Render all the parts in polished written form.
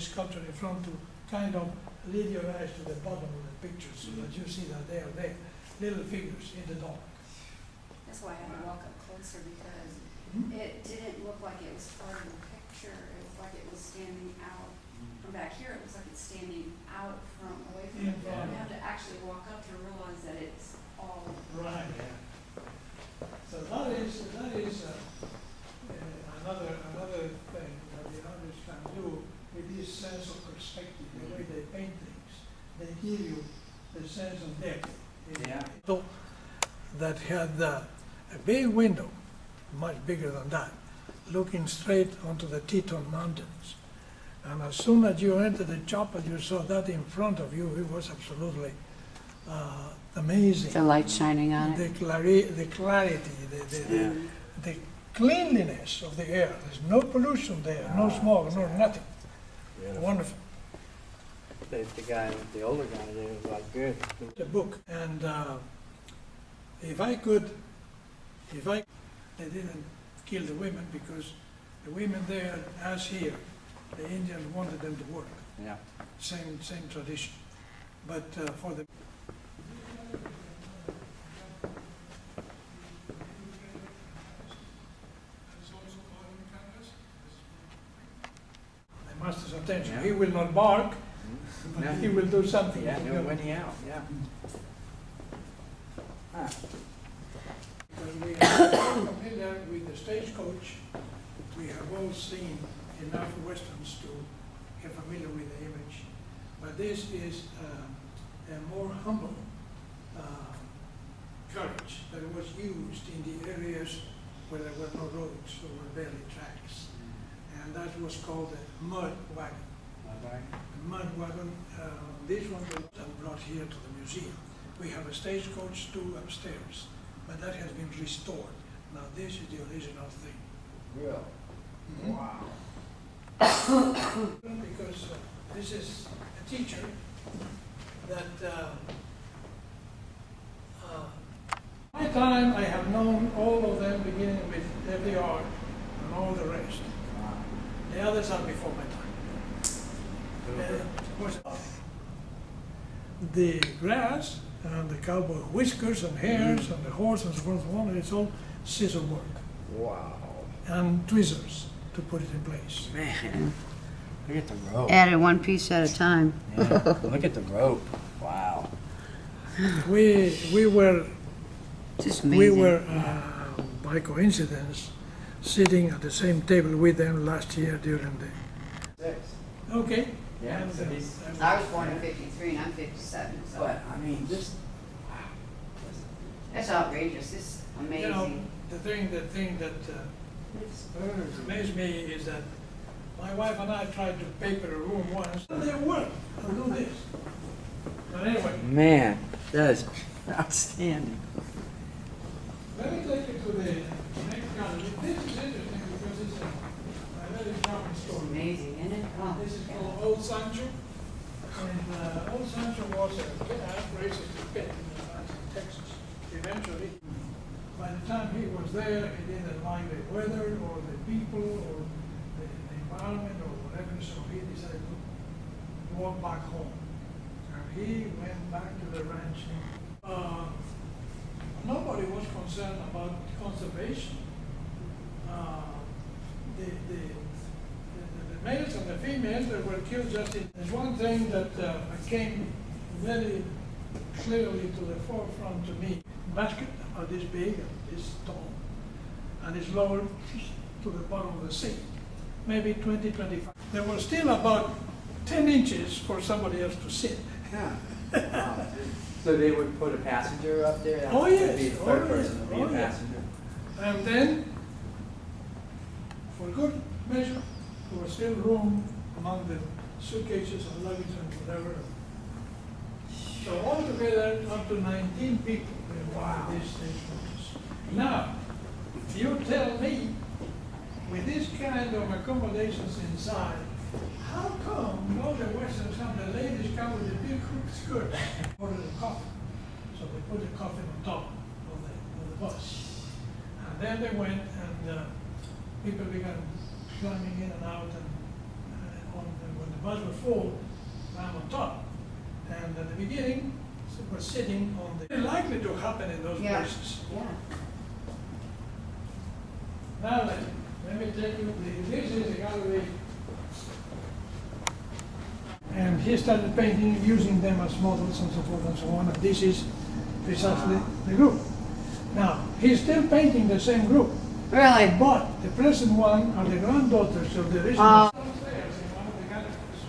this sculpture in front to kind of lead your eyes to the bottom of the picture so that you see that they are there, little figures in the dark. That's why I had to walk up closer because it didn't look like it was part of the picture. It looked like it was standing out from back here. It looks like it's standing out from away from the picture. You have to actually walk up to realize that it's all right. So that is another thing that the artist can do with this sense of perspective, the way they paint things. They give you the sense of depth. Yeah. So that had a big window, much bigger than that, looking straight onto the Teton Mountains. And as soon as you entered the chapel, you saw that in front of you. It was absolutely amazing. The light shining on it. The clarity, the cleanliness of the air. There's no pollution there, no smog, no nothing. Beautiful. Wonderful. The older guy there was like good. The book. And they didn't kill the women because the women there, as here, the Indians wanted them to work. Yeah. Same tradition. But for the master's attention. Yeah. He will not bark, but No. he will do something. Yeah, no winning out, yeah. Because we are familiar with the stagecoach, we have all seen enough westerns to get familiar with the image. But this is a more humble carriage that was used in the areas where there were no roads or were barely tracks. And that was called a mud wagon. A mud wagon, this one was brought here to the museum. We have a stagecoach too upstairs, but that has been restored. Now this is the original thing. Real. Mhm. Wow. Because this is a teacher that my time I have known all of them beginning with FDR and all the rest. The others are before my time. The grass and the cowboy whiskers and hairs and the horse and so forth and so on, it's all scissor work. Wow. And tweezers to put it in place. Man, look at the rope. Added one piece at a time. Yeah, look at the rope. Wow. We were Just amazing. by coincidence sitting at the same table with them last year during the. 6. Okay. Yeah, And, so he's. I was born in 53 and I'm 57, so But, I mean, just. Wow. that's outrageous. It's amazing. you know, the thing that It's birds. amazed me is that my wife and I tried to paper a room once, and they worked. I'll do this. But anyway, Man, that is outstanding. let me take you to the next gallery. This is interesting because it's a very charming story. Amazing, isn't it? Oh, This is yeah. called Old Sancho. And Old Sancho was a racist pit in Texas. Eventually, by the time he was there, he didn't like the weather or the people or the environment or whatever, so he decided to walk back home. And he went back to the ranch. Nobody was concerned about conservation. The males and the females that were killed just in. There's one thing that came very clearly to the forefront to me. Basket about this big and this tall, and it's lowered to the bottom of the sea, maybe 20, 25. There was still about 10 inches for somebody else to sit. Yeah. Wow. So they would put a passenger up there? Oh, That yes. would be the third Oh, person yes. to be a Oh, yes. passenger. And then, for good measure, there was still room among the suitcases and luggage and whatever. So altogether, up to 19 people in one of these stagecoaches. Now, you tell me, with this kind of accommodations inside, how come all the Westerns have the ladies come with the big skirt or the coffin? So they put the coffin on top of the bus. And then they went and people began climbing in and out and on when the bus was full, I'm on top. And at the beginning, we're sitting on the, it's likely to happen in those Yeah. places. Yeah. Now, let me take you, this is the gallery. And he started painting, using them as models and so forth and so on, and this is precisely the group. Now, he's still painting the same group, Really? but the present one are the granddaughters of the original. Oh. Downstairs in one of the galleries.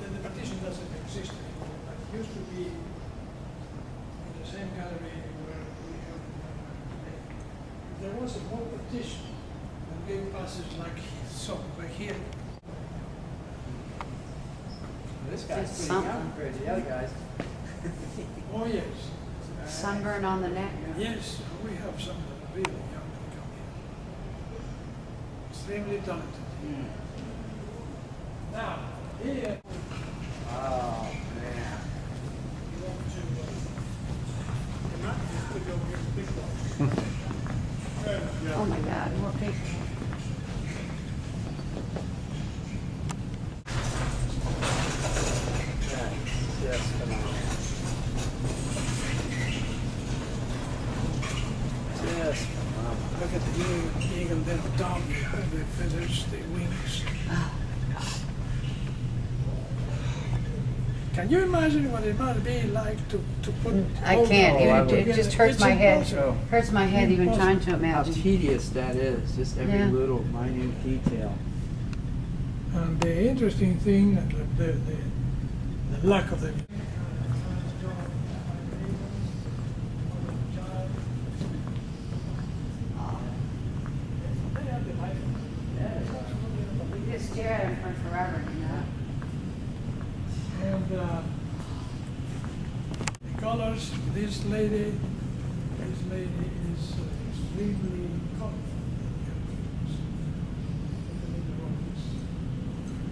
And the partition doesn't exist anymore, but it used to be in the same gallery where we have today. There was a small partition that gave passes like so, like here. This guy's Just pretty young something. compared to the other guys. Oh, yes. Sunburn on the neck? Yes, we have some that are really young that come here. Extremely talented. Now, here, Oh, man. you want to, the map is put over here, the big box. Oh my God, more people. Yes, phenomenal. Yes, phenomenal. Look at the eagle there, the top, the feathers, the wings. Can you imagine what it must be like to put I all can't, that Oh, I even- it would. just hurts It's my head. impossible. Hurts my head even trying to How imagine. tedious that is, just every Yeah. little minute detail. And the interesting thing, the lack of the. We just stare at him for forever, you know? And the colors, this lady is extremely colorful.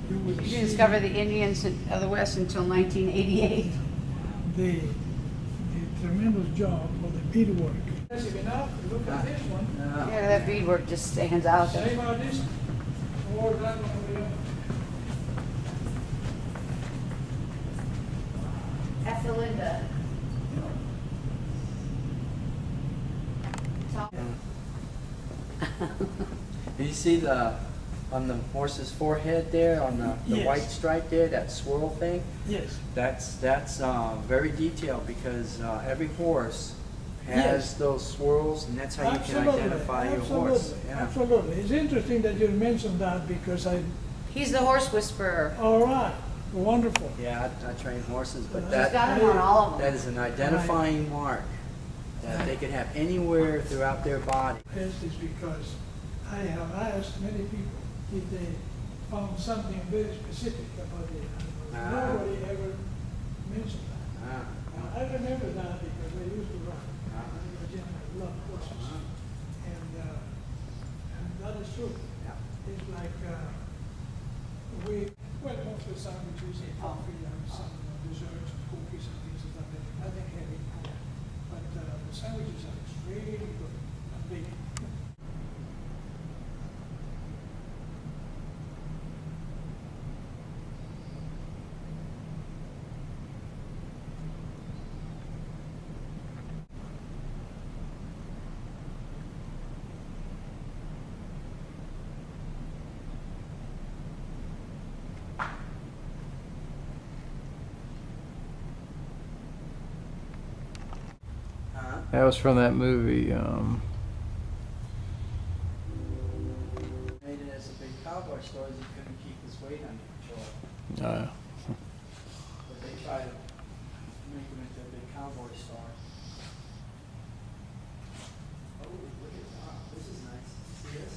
You will You see didn't discover the Indians of the West until 1988. the tremendous job of the beadwork. Impressive enough, look at this one. Yeah, that beadwork just stands out there. Same artist, or that one over there. Ethelinda. You see on the horse's forehead there, on the Yes. white stripe there, that swirl thing? Yes. That's very detailed because every horse has Yes. those swirls, and that's how you can identify your horse. Yeah. Absolutely. It's interesting that you mentioned that because He's the horse whisperer. all right, wonderful. Yeah, I train horses, but He's that got him on all of that them. is an identifying mark that they can have anywhere throughout their body. This is because I have asked many people if they found something very specific about the animal. Ah. Nobody ever mentioned that. Ah. I remember that because I used to run. Ah. I love horses. And that is true. Yeah. It's like, mostly sandwiches and coffee and some desserts and cookies and things like that. Nothing heavy. But the sandwiches are extremely good and big. That was from that movie. Made it as a big cowboy store, he couldn't keep his weight under control. But they tried to make him into a big cowboy star. Oh, look at that. This is nice. See this?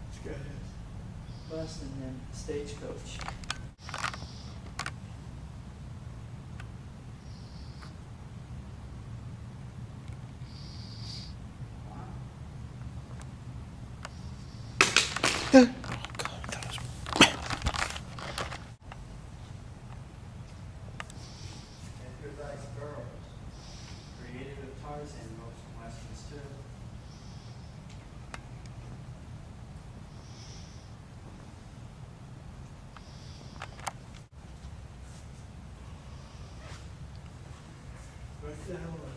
It's good. Bus and then stagecoach. Good-sized burrows, created with Tarzan, most westerns too. Right down